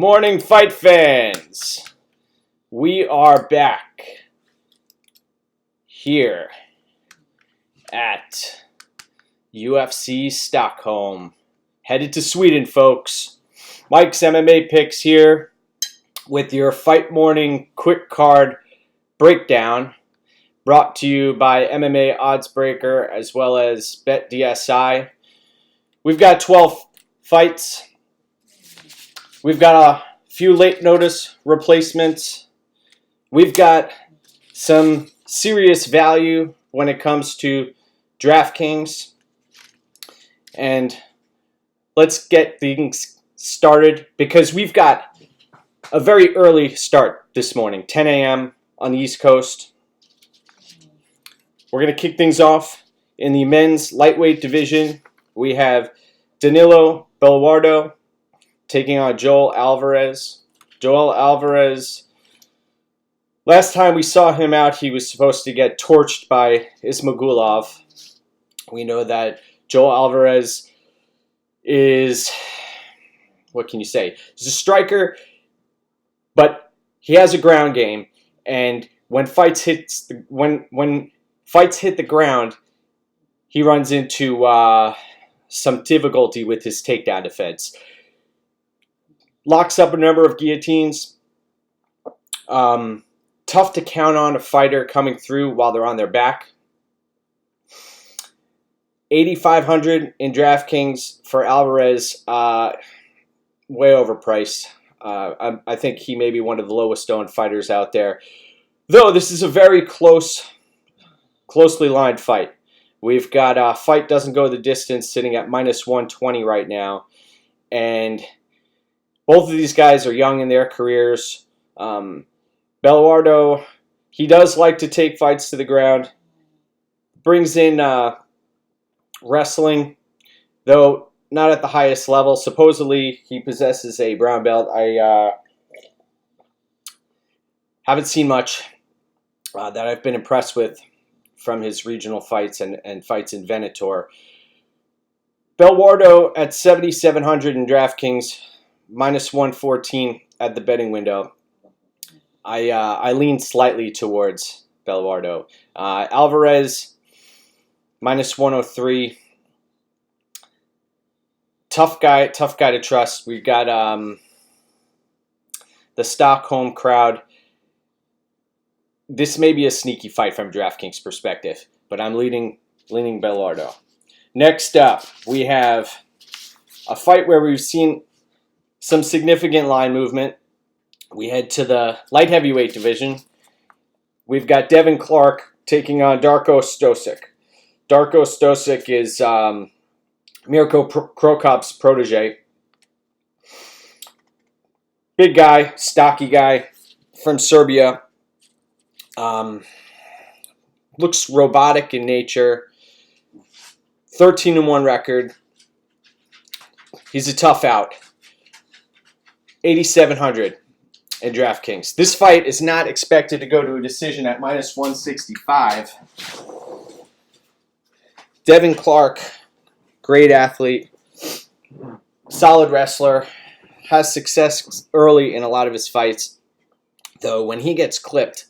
morning, fight fans. We are back here at UFC Stockholm. Headed to Sweden, folks. Mike's MMA Picks here with your Fight Morning Quick Card Breakdown, brought to you by MMA Oddsbreaker as well as BetDSI. We've got 12 fights. We've got a few late notice replacements. We've got some serious value when it comes to DraftKings. And let's get things started because we've got a very early start this morning, 10 a.m. on the East Coast. We're going to kick things off in the men's lightweight division. We have Danilo Bellwardo taking on Joel Alvarez. Joel Alvarez, last time we saw him out, he was supposed to get torched by Ismagulov. We know that Joel Alvarez is, what can you say? He's a striker, but he has a ground game. And when fights hit the ground, he runs into some difficulty with his takedown defense. Locks up a number of guillotines. Tough to count on a fighter coming through while they're on their back. 8,500 in DraftKings for Alvarez. Way overpriced. I think he may be one of the lowest owned fighters out there. Though this is a very closely lined fight. We've got fight doesn't go the distance sitting at minus 120 right now. And both of these guys are young in their careers. Bellwardo, he does like to take fights to the ground. Brings in wrestling, though not at the highest level. Supposedly, he possesses a brown belt. I haven't seen much that I've been impressed with from his regional fights and fights in Venator. Bellwardo at 7,700 in DraftKings. Minus 114 at the betting window. I lean slightly towards Bellwardo. Alvarez, minus 103. Tough guy to trust. We've got the Stockholm crowd. This may be a sneaky fight from DraftKings perspective, but I'm leaning Bellwardo. Next up, we have a fight where we've seen some significant line movement. We head to the light heavyweight division. We've got Devon Clark taking on Darko Stojic. Darko Stojic is Mirko Krokop's protege. Big guy, stocky guy from Serbia. Looks robotic in nature. 13-1 record. He's a tough out. 8,700 in DraftKings. This fight is not expected to go to a decision at minus 165. Devon Clark, great athlete, solid wrestler, has success early in a lot of his fights. Though when he gets clipped,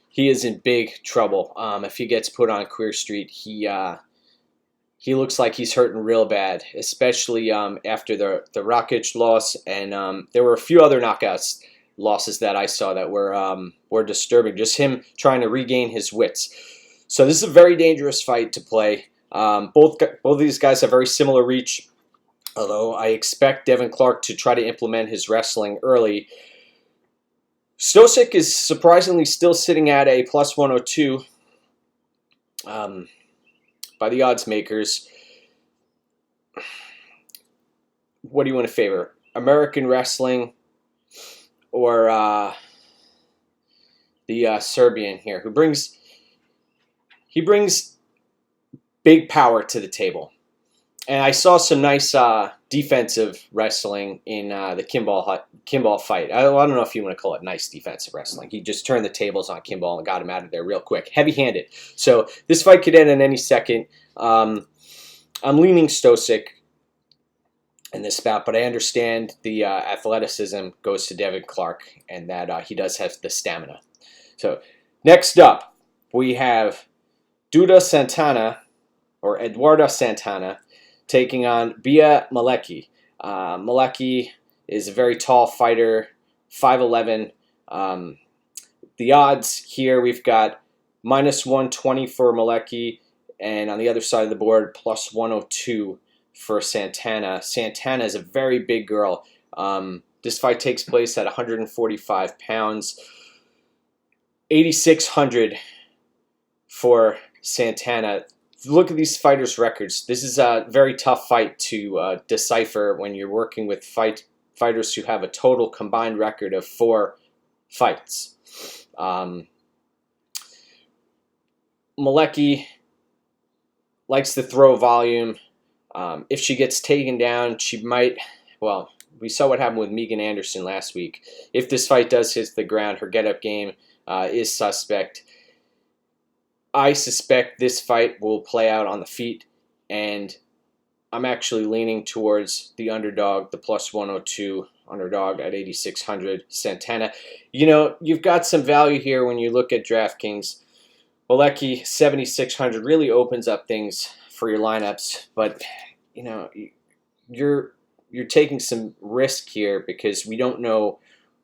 he is in big trouble. If he gets put on Queer Street, he looks like he's hurting real bad, especially after the Rakic loss, and there were a few other knockouts losses that I saw that were disturbing. Just him trying to regain his wits. So this is a very dangerous fight to play. Both of these guys have very similar reach, although I expect Devon Clark to try to implement his wrestling early. Stojic is surprisingly still sitting at a plus 102. By the odds makers. What do you want to favor? American wrestling or the Serbian here, who brings big power to the table. And I saw some nice defensive wrestling in the Kimball fight. I don't know if you want to call it nice defensive wrestling. He just turned the tables on Kimball and got him out of there real quick. Heavy-handed. So this fight could end in any second. I'm leaning Stojic. in this bout, but I understand the athleticism goes to Devon Clark, and that he does have the stamina. So next up, we have Duda Santana, or Eduardo Santana, taking on Bia Malecki. Malecki is a very tall fighter, 5'11". The odds here, we've got -120 for Malecki, and on the other side of the board, +102 for Santana. Santana is a very big girl. This fight takes place at 145 pounds. 8,600 for Santana. Look at these fighters' records. This is a very tough fight to decipher when you're working with fighters who have a total combined record of 4 fights. Malecki likes to throw volume. If she gets taken down, she might, well, we saw what happened with Megan Anderson last week. If this fight does hit the ground, her get-up game is suspect. I suspect this fight will play out on the feet, and I'm actually leaning towards the underdog, the +102 underdog at 8,600, Santana. You know, you've got some value here when you look at DraftKings. Malecki, 7,600, really opens up things for your lineups, but you know, you're taking some risk here because we don't know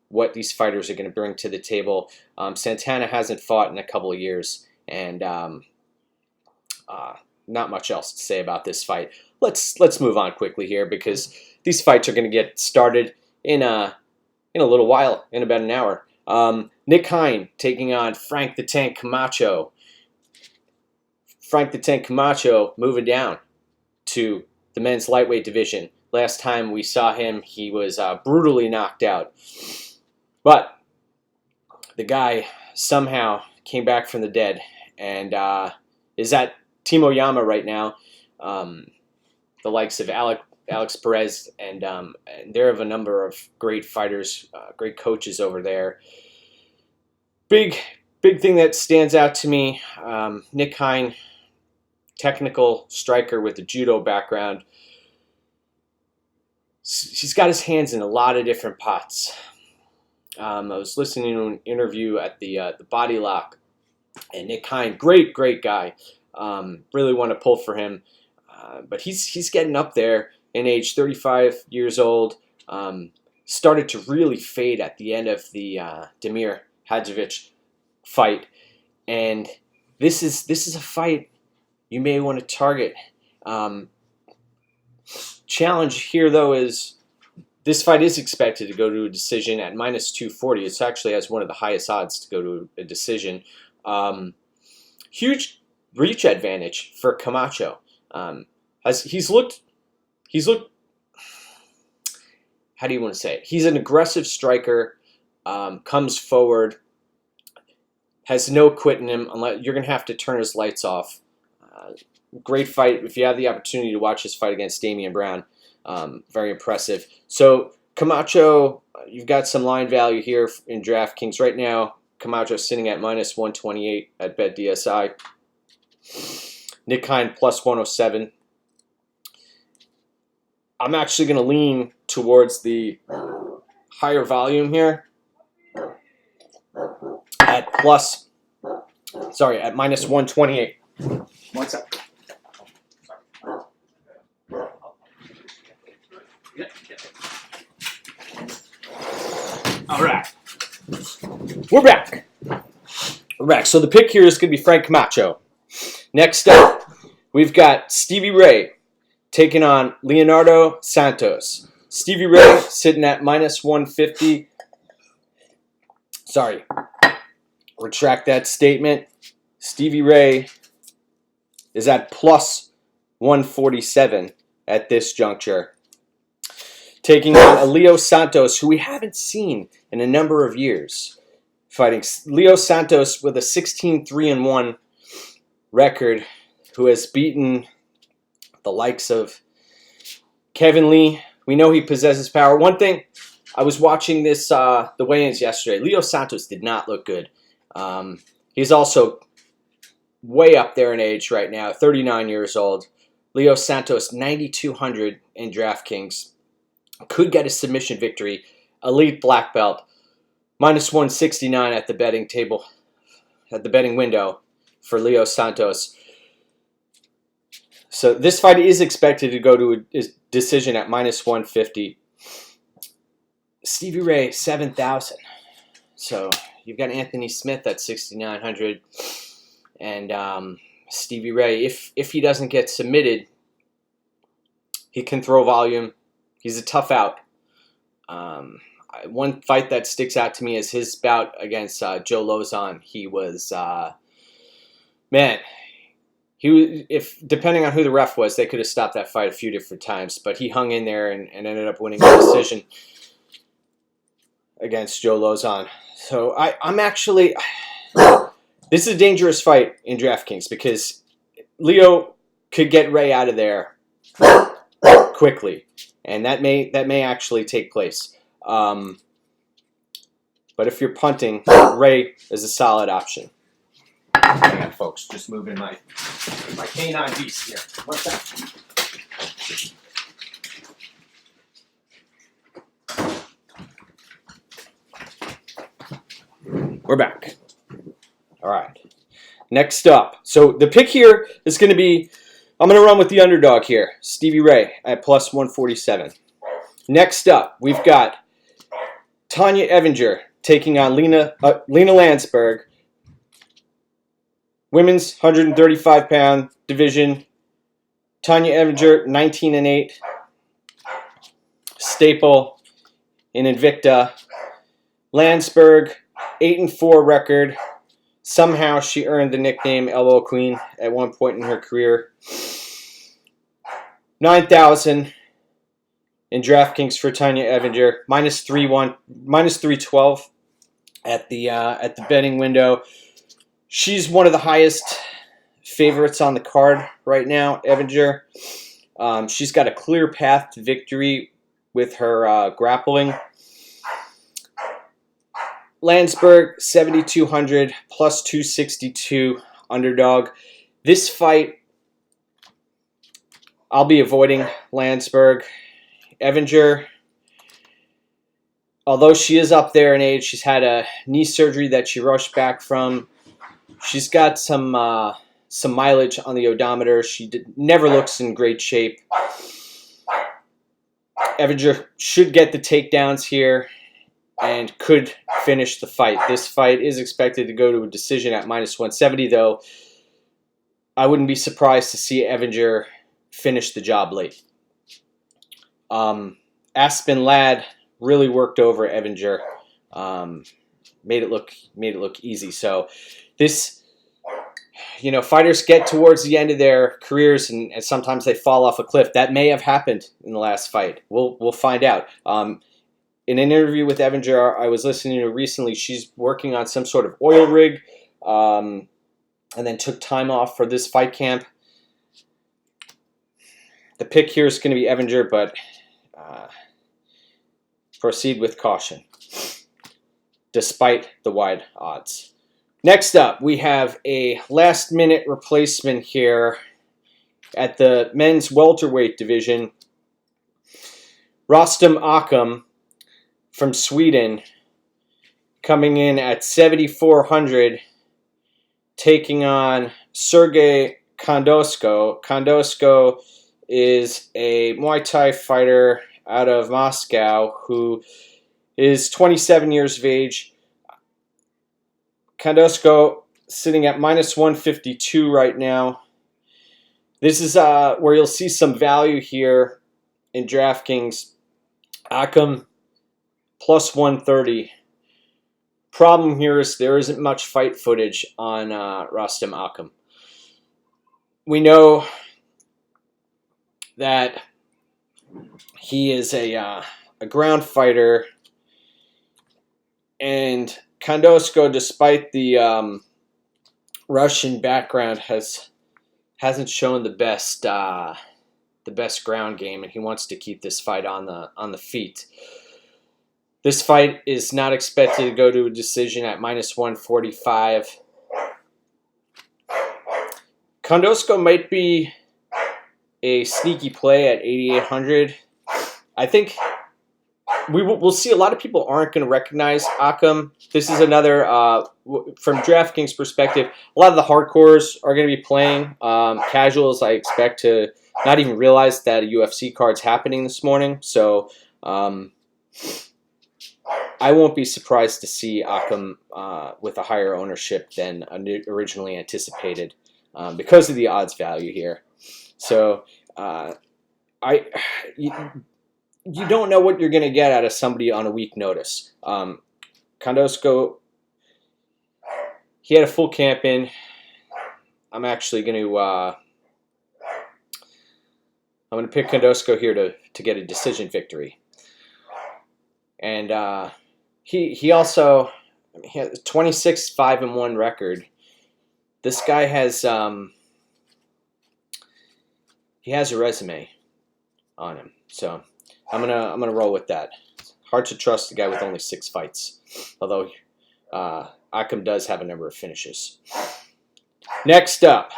what these fighters are going to bring to the table. Santana hasn't fought in a couple of years, and not much else to say about this fight. Let's move on quickly here because these fights are going to get started in a little while, in about an hour. Nick Hyun taking on Frank the Tank Camacho. Frank the Tank Camacho moving down to the men's lightweight division. Last time we saw him, he was brutally knocked out. But the guy somehow came back from the dead and is at Timoyama right now. The likes of Alex Perez, and there have a number of great fighters, great coaches over there. Big thing that stands out to me, Nick Hyun, technical striker with a judo background. He's got his hands in a lot of different pots. I was listening to an interview at the Body Lock, and Nick Hyun, great guy. Really want to pull for him, but he's getting up there in age, 35 years old. Started to really fade at the end of the Damir Hadzovic fight, and this is a fight you may want to target. Challenge here, though, is this fight is expected to go to a decision at -240. It actually has one of the highest odds to go to a decision. Huge reach advantage for Camacho. He's looked. How do you want to say it? He's an aggressive striker. Comes forward. Has no quit in him. Unless you're gonna have to turn his lights off. Great fight. If you have the opportunity to watch this fight against Damian Brown, very impressive. So Camacho, you've got some line value here in DraftKings right now. Camacho sitting at -128 at BetDSI. Nick Hyun +107. I'm actually going to lean towards the higher volume here at -128. One second. All right. We're back. So the pick here is going to be Frank Camacho. Next up, we've got Stevie Ray taking on Leonardo Santos. Stevie Ray sitting at -150. Sorry. Retract that statement. Stevie Ray is at +147 at this juncture. Taking on Leo Santos, who we haven't seen in a number of years. Fighting Leo Santos with a 16-3-1 record, who has beaten the likes of Kevin Lee. We know he possesses power. One thing, I was watching this the weigh-ins yesterday. Leo Santos did not look good. He's also way up there in age right now, 39 years old. Leo Santos, 9,200 in DraftKings. could get a submission victory. Elite black belt, -169 at the betting table, at the betting window for Leo Santos. So this fight is expected to go to a decision at -150. Stevie Ray, 7,000. So you've got Anthony Smith at 6,900. And Stevie Ray, if he doesn't get submitted, he can throw volume. He's a tough out. One fight that sticks out to me is his bout against Joe Lozon. He was, man, depending on who the ref was, they could have stopped that fight a few different times. But he hung in there and ended up winning the decision against Joe Lozon. So I'm actually, this is a dangerous fight in DraftKings because Leo could get Ray out of there quickly, and that may actually take place. But if you're punting, Ray is a solid option. Hang on, folks. Just moving my canine beast here. What's that? We're back. All right. Next up. So the pick here is going to be, I'm going to run with the underdog here, Stevie Ray at +147. Next up, we've got Tanya Avenger taking on Lena Landsberg. Women's 135-pound division. Tanya Avenger, 19-8. Staple in Invicta. Landsberg, 8-4 record. Somehow she earned the nickname Elbow Queen at one point in her career. 9,000 in DraftKings for Tanya Avenger, -312 at the betting window. She's one of the highest favorites on the card right now, Avenger. She's got a clear path to victory with her grappling. Landsberg, 7,200, +262 underdog. This fight, I'll be avoiding Landsberg. Avenger, although she is up there in age, she's had a knee surgery that she rushed back from. She's got some mileage on the odometer. She never looks in great shape. Avenger should get the takedowns here and could finish the fight. This fight is expected to go to a decision at -170, though. I wouldn't be surprised to see Avenger finish the job late. Aspen Ladd really worked over Avenger, made it look easy. So this, fighters get towards the end of their careers and sometimes they fall off a cliff. That may have happened in the last fight. We'll find out. In an interview with Avenger I was listening to recently, she's working on some sort of oil rig, and then took time off for this fight camp. The pick here is going to be Avenger, but proceed with caution, despite the wide odds. Next up, we have a last-minute replacement here at the men's welterweight division. Rostam Akam from Sweden coming in at 7,400, taking on Sergey Kondosko. Kondosko is a Muay Thai fighter out of Moscow who is 27 years of age. Kondosko sitting at -152 right now. This is where you'll see some value here in DraftKings. Akam +130. Problem here is there isn't much fight footage on Rostam Akam. We know that he is a ground fighter, and Kondosko, despite the Russian background, hasn't shown the best ground game, and he wants to keep this fight on the feet. This fight is not expected to go to a decision at -145. Kondosko might be a sneaky play at 8,800. I think we'll see a lot of people aren't going to recognize Akam. This is another, from DraftKings perspective, a lot of the hardcores are going to be playing. Casuals, I expect to not even realize that a UFC card's happening this morning. So I won't be surprised to see Akam with a higher ownership than originally anticipated because of the odds value here. So you don't know what you're going to get out of somebody on a week notice. Kondosko, he had a full camp in. I'm actually going to pick Kondosko here to get a decision victory. And he also he has a 26-5-1 record. This guy has he has a resume on him, so I'm gonna roll with that. Hard to trust a guy with only 6 fights, although Akam does have a number of finishes. Next up,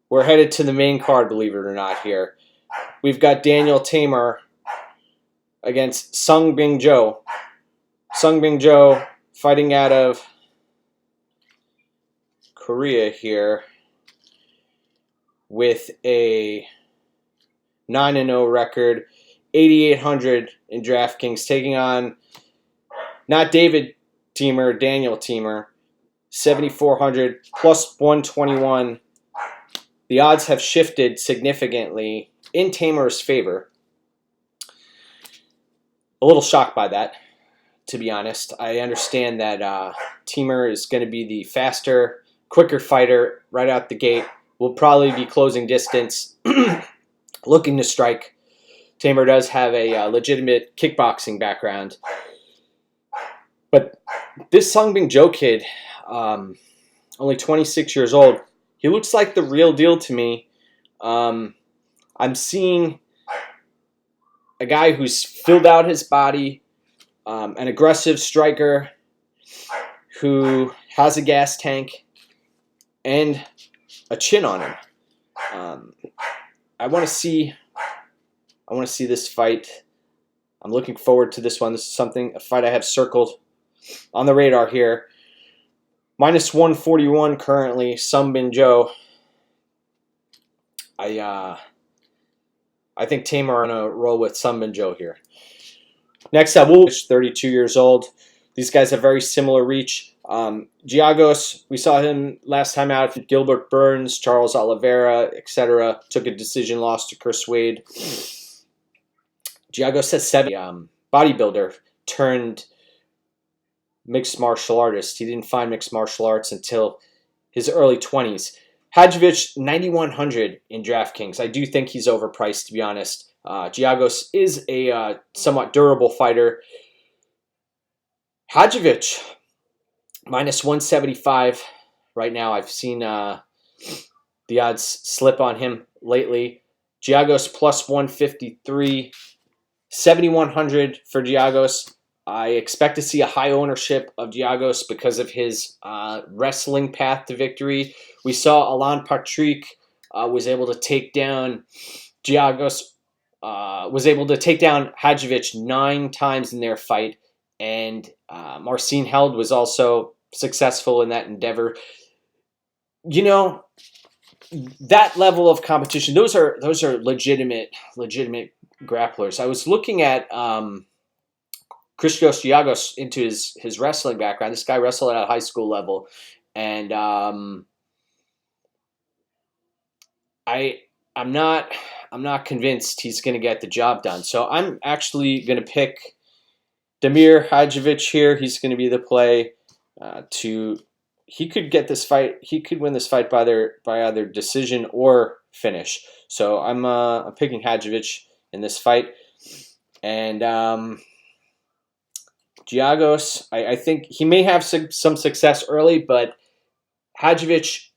we're headed to the main card, believe it or not. Here we've got Daniel Timur against Sung Bing Jo. Sung Bing Jo fighting out of Korea here with a 9-0 record, 8,800 in DraftKings, taking on not David Timur, Daniel Timur, 7,400 plus 121. The odds have shifted significantly in Timur's favor. A little shocked by that, to be honest. I understand that Timur is going to be the faster, quicker fighter right out the gate. Will probably be closing distance, looking to strike. Timur does have a legitimate kickboxing background. But this Sung Bing Jo kid, only 26 years old, he looks like the real deal to me. I'm seeing a guy who's filled out his body, an aggressive striker who has a gas tank and a chin on him. I want to see this fight. I'm looking forward to this one. This is a fight I have circled on the radar here. Minus 141 currently, Sung Bing Jo. I think Timur on a roll with Sung Bing Jo here. Next up, 32 years old. These guys have very similar reach. Giagos, we saw him last time out. Gilbert Burns, Charles Oliveira, etc. Took a decision loss to Chris Wade. Giagos has 7. Bodybuilder turned mixed martial artist. He didn't find mixed martial arts until his early 20s. Hadjovic, 9,100 in DraftKings. I do think he's overpriced, to be honest. Giagos is a somewhat durable fighter. Hadjovic, minus 175 right now. I've seen the odds slip on him lately. Giagos plus 153, 7,100 for Giagos. I expect to see a high ownership of Giagos because of his wrestling path to victory. We saw Alan Patrick was able to take down Giagos, was able to take down Hadjovic 9 times in their fight, and Marcin Held was also successful in that endeavor. You know, that level of competition, those are legitimate grapplers. I was looking at Christos Giagos into his wrestling background. This guy wrestled at a high school level, and I'm not convinced he's going to get the job done. So I'm actually going to pick Damir Hadjovic here. He's going to be the play. He could get this fight. He could win this fight by either decision or finish. So I'm picking Hadjovic in this fight, and Giagos. I think he may have some success early, but Hadjovic,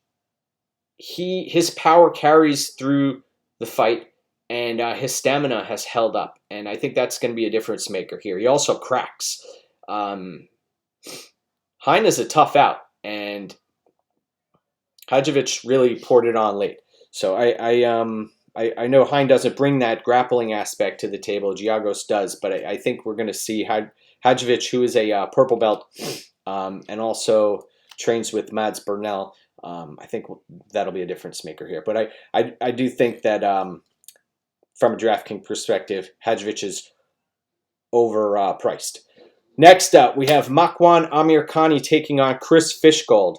his power carries through the fight, and his stamina has held up, and I think that's going to be a difference maker here. He also cracks. Hyun is a tough out, and Hadjovic really poured it on late. So I know Hyun doesn't bring that grappling aspect to the table. Giagos does, but I think we're going to see Hadjovic, who is a purple belt, and also trains with Mads Burnell. I think that'll be a difference maker here. But I do think that from a DraftKings perspective, Hadjovic is overpriced. Next up, we have Makwan Amirkhani taking on Chris Fishgold.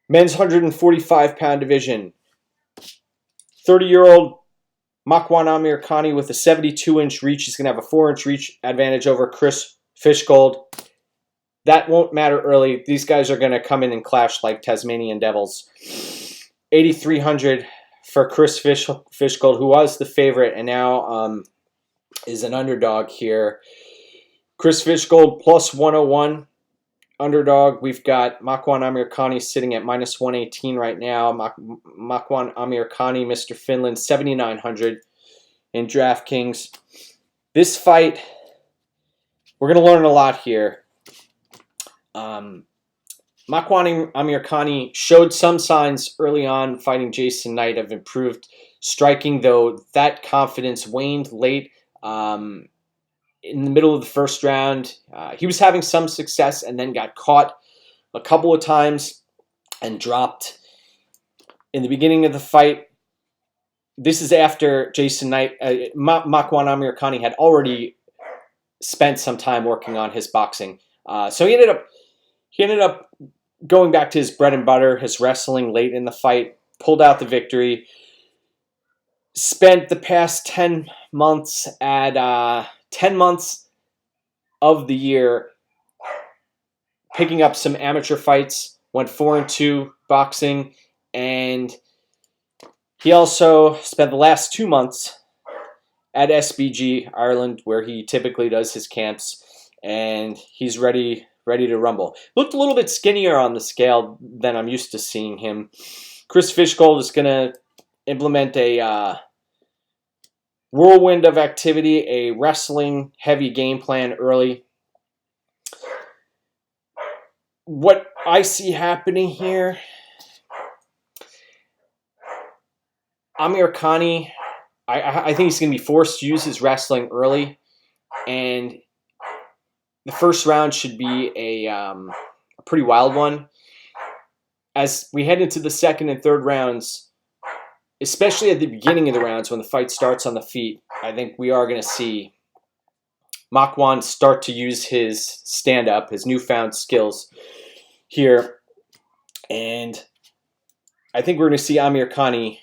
Men's 145-pound division. 30-year-old Makwan Amirkhani with a 72-inch reach. He's going to have a 4-inch reach advantage over Chris Fishgold. That won't matter early. These guys are going to come in and clash like Tasmanian devils. 8,300 for Chris Fishgold, who was the favorite and now is an underdog here. Chris Fishgold plus 101 underdog. We've got Makwan Amirkhani sitting at minus 118 right now. Makwan Amirkhani, Mr. Finland, 7,900 in DraftKings. This fight, we're going to learn a lot here. Makwan Amirkhani showed some signs early on fighting Jason Knight of improved striking, though that confidence waned late. In the middle of the first round, he was having some success and then got caught a couple of times and dropped in the beginning of the fight. This is after Jason Knight, Makwan Amirkhani had already spent some time working on his boxing. So he ended up going back to his bread and butter, his wrestling late in the fight, pulled out the victory, spent the past 10 months at 10 months of the year picking up some amateur fights, went 4-2 boxing, and he also spent the last 2 months at SBG Ireland, where he typically does his camps, and he's ready to rumble. Looked a little bit skinnier on the scale than I'm used to seeing him. Chris Fishgold is going to implement a whirlwind of activity, a wrestling-heavy game plan early. What I see happening here, Amirkhani, I think he's going to be forced to use his wrestling early, and the first round should be a pretty wild one. As we head into the second and third rounds, especially at the beginning of the rounds when the fight starts on the feet, I think we are going to see Makwan start to use his stand-up, his newfound skills here. And I think we're going to see Amirkhani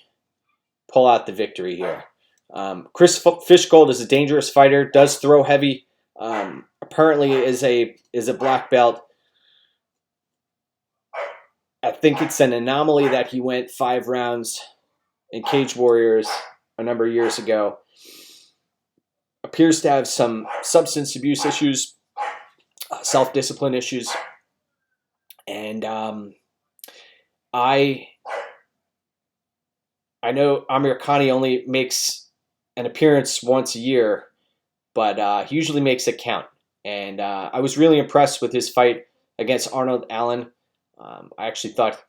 pull out the victory here. Chris Fishgold is a dangerous fighter, does throw heavy, apparently is a black belt. I think it's an anomaly that he went 5 rounds in Cage Warriors a number of years ago. Appears to have some substance abuse issues, self-discipline issues, and I know Amirkhani only makes an appearance once a year, but he usually makes it count. And I was really impressed with his fight against Arnold Allen. I actually thought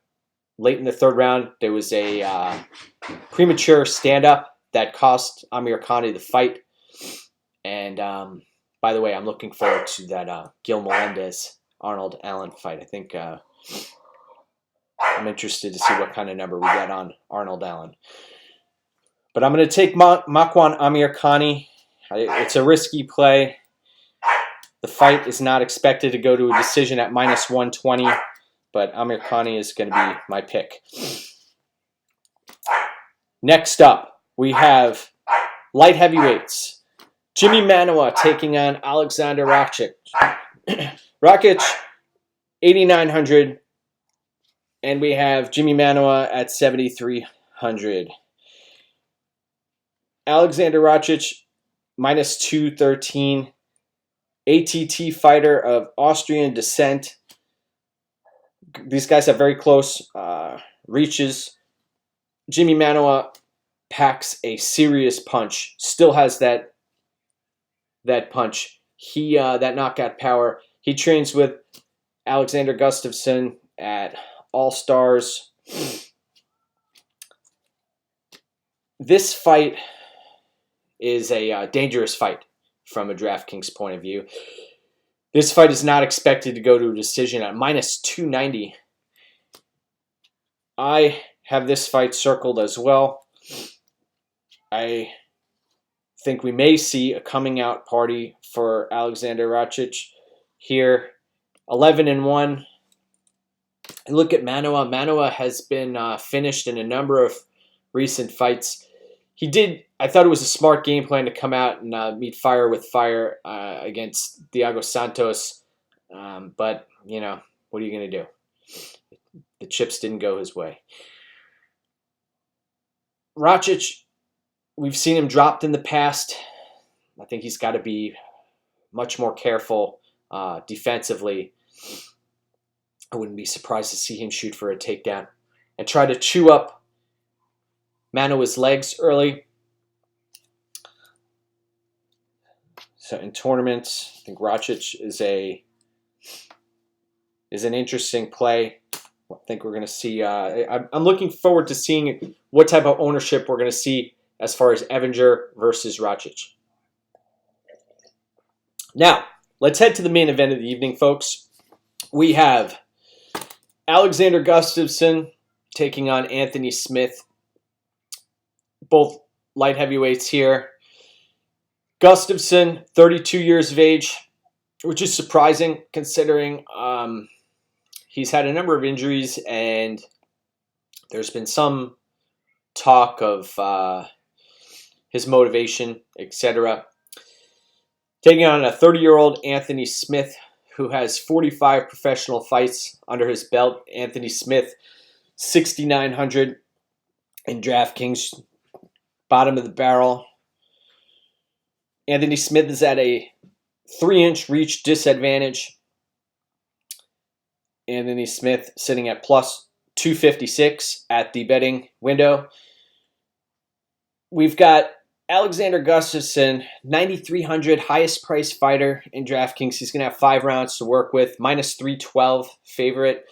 late in the third round, there was a premature stand-up that cost Amirkhani the fight. And by the way, I'm looking forward to that Gil Melendez-Arnold Allen fight. I think I'm interested to see what kind of number we get on Arnold Allen. But I'm going to take Makwan Amirkhani. It's a risky play. The fight is not expected to go to a decision at minus 120. But Amirkhani is going to be my pick. Next up, we have light heavyweights. Jimmy Manoa taking on Alexander Rakic. Rakic, 8,900. And we have Jimmy Manoa at 7,300. Alexander Rakic, minus 213. ATT fighter of Austrian descent. These guys have very close reaches. Jimmy Manoa packs a serious punch. Still has that punch. That knockout power. He trains with Alexander Gustafsson at All Stars. This fight is a dangerous fight from a DraftKings point of view. This fight is not expected to go to a decision at minus 290. I have this fight circled as well. I think we may see a coming out party for Alexander Rakic here. 11-1. Look at Manoa. Manoa has been finished in a number of recent fights. I thought it was a smart game plan to come out and meet fire with fire against Leo Santos. But, you know, what are you going to do? The chips didn't go his way. Rakic, we've seen him dropped in the past. I think he's got to be much more careful defensively. I wouldn't be surprised to see him shoot for a takedown and try to chew up Manoa's legs early. So in tournaments, I think Rakic is an interesting play. I think we're going to see. I'm looking forward to seeing what type of ownership we're going to see as far as Avenger versus Rakic. Now, let's head to the main event of the evening, folks. We have Alexander Gustafsson taking on Anthony Smith. Both light heavyweights here. Gustafsson, 32 years of age, which is surprising considering he's had a number of injuries and there's been some talk of his motivation, etc. Taking on a 30-year-old Anthony Smith who has 45 professional fights under his belt. Anthony Smith, 6,900 in DraftKings, bottom of the barrel. Anthony Smith is at a 3-inch reach disadvantage. Anthony Smith sitting at plus 256 at the betting window. We've got Alexander Gustafsson, 9,300, highest priced fighter in DraftKings. He's going to have 5 rounds to work with, minus 312 favorite.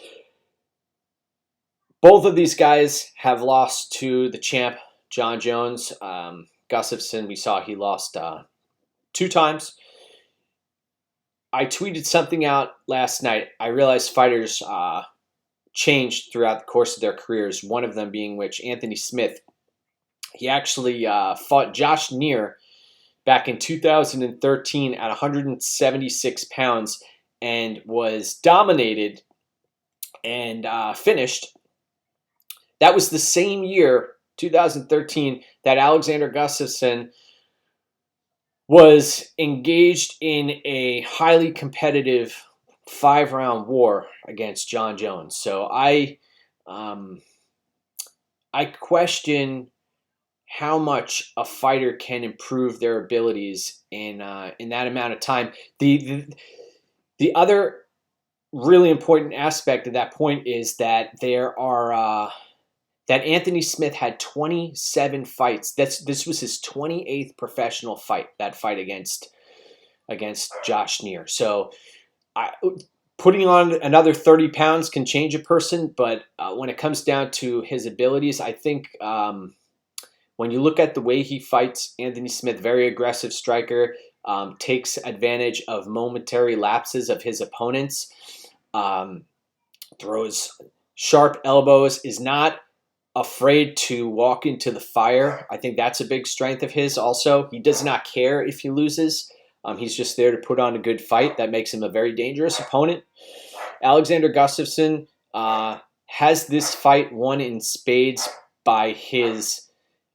Both of these guys have lost to the champ, Jon Jones. Gustafsson, we saw he lost 2 times. I tweeted something out last night. I realized fighters changed throughout the course of their careers, one of them being which Anthony Smith. He actually fought Josh Neer back in 2013 at 176 pounds and was dominated and finished. That was the same year, 2013, that Alexander Gustafsson was engaged in a highly competitive 5-round war against Jon Jones. So I question how much a fighter can improve their abilities in that amount of time. The other really important aspect of that point is that there are that Anthony Smith had 27 fights. This was his 28th professional fight. That fight against Josh Neer. So putting on another 30 pounds can change a person, but when it comes down to his abilities, I think when you look at the way he fights, Anthony Smith, very aggressive striker, takes advantage of momentary lapses of his opponents, throws sharp elbows, is not afraid to walk into the fire. I think that's a big strength of his also. He does not care if he loses. He's just there to put on a good fight. That makes him a very dangerous opponent. Alexander Gustafsson has this fight won in spades by his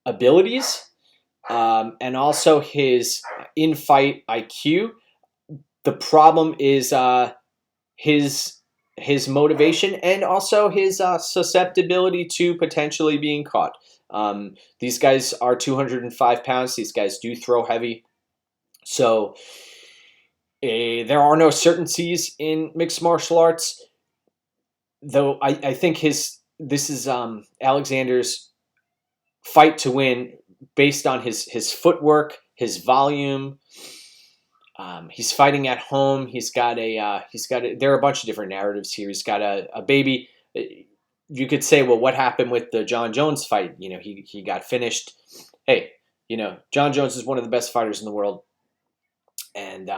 abilities and also his in-fight IQ. The problem is his motivation and also his susceptibility to potentially being caught. These guys are 205 pounds. These guys do throw heavy. So there are no certainties in mixed martial arts, though I think this is Alexander's fight to win based on his footwork, his volume. He's fighting at home. There are a bunch of different narratives here. He's got a baby. You could say, well, what happened with the Jon Jones fight? You know, he got finished hey, Jon Jones is one of the best fighters in the world. And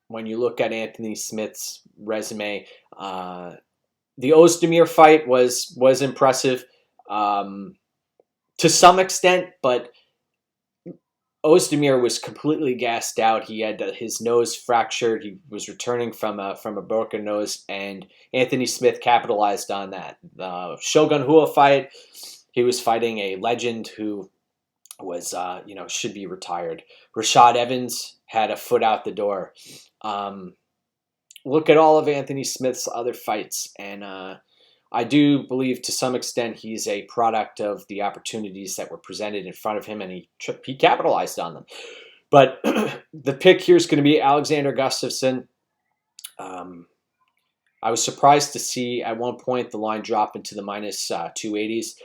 when you look at Anthony Smith's resume, the Ozdemir fight was impressive to some extent, but Ozdemir was completely gassed out. He had his nose fractured. He was returning from a broken nose, and Anthony Smith capitalized on that. The Shogun Rua fight, he was fighting a legend who was, should be retired. Rashad Evans had a foot out the door. Look at all of Anthony Smith's other fights, and I do believe to some extent he's a product of the opportunities that were presented in front of him, and he capitalized on them. But the pick here is going to be Alexander Gustafsson. I was surprised to see at one point the line drop into the minus 280s.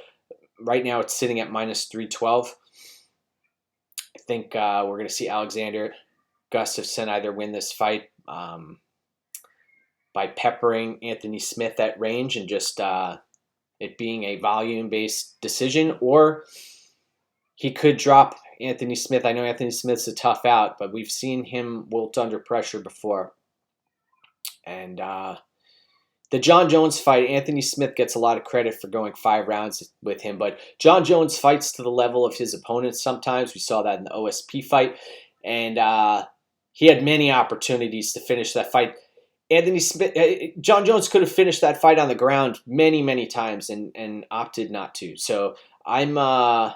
Right now it's sitting at minus 312. I think we're going to see Alexander Gustafsson either win this fight by peppering Anthony Smith at range and just it being a volume-based decision, or he could drop Anthony Smith. I know Anthony Smith's a tough out, but we've seen him wilt under pressure before. And the Jon Jones fight, Anthony Smith gets a lot of credit for going 5 rounds with him, but Jon Jones fights to the level of his opponents sometimes. We saw that in the OSP fight, and he had many opportunities to finish that fight. Anthony Smith, Jon Jones could have finished that fight on the ground many, many times and opted not to. So I'm going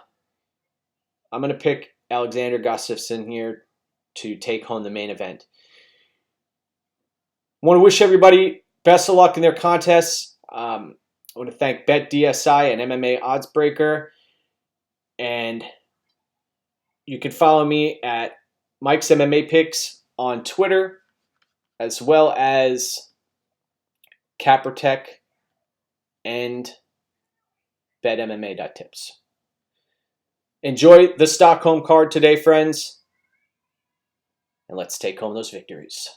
to pick Alexander Gustafsson here to take home the main event. I want to wish everybody best of luck in their contests. I want to thank BetDSI and MMA Oddsbreaker. And you can follow me at MikesMMAPicks on Twitter, as well as Caprotech and BetMMA.tips. Enjoy the Stockholm card today, friends, and let's take home those victories.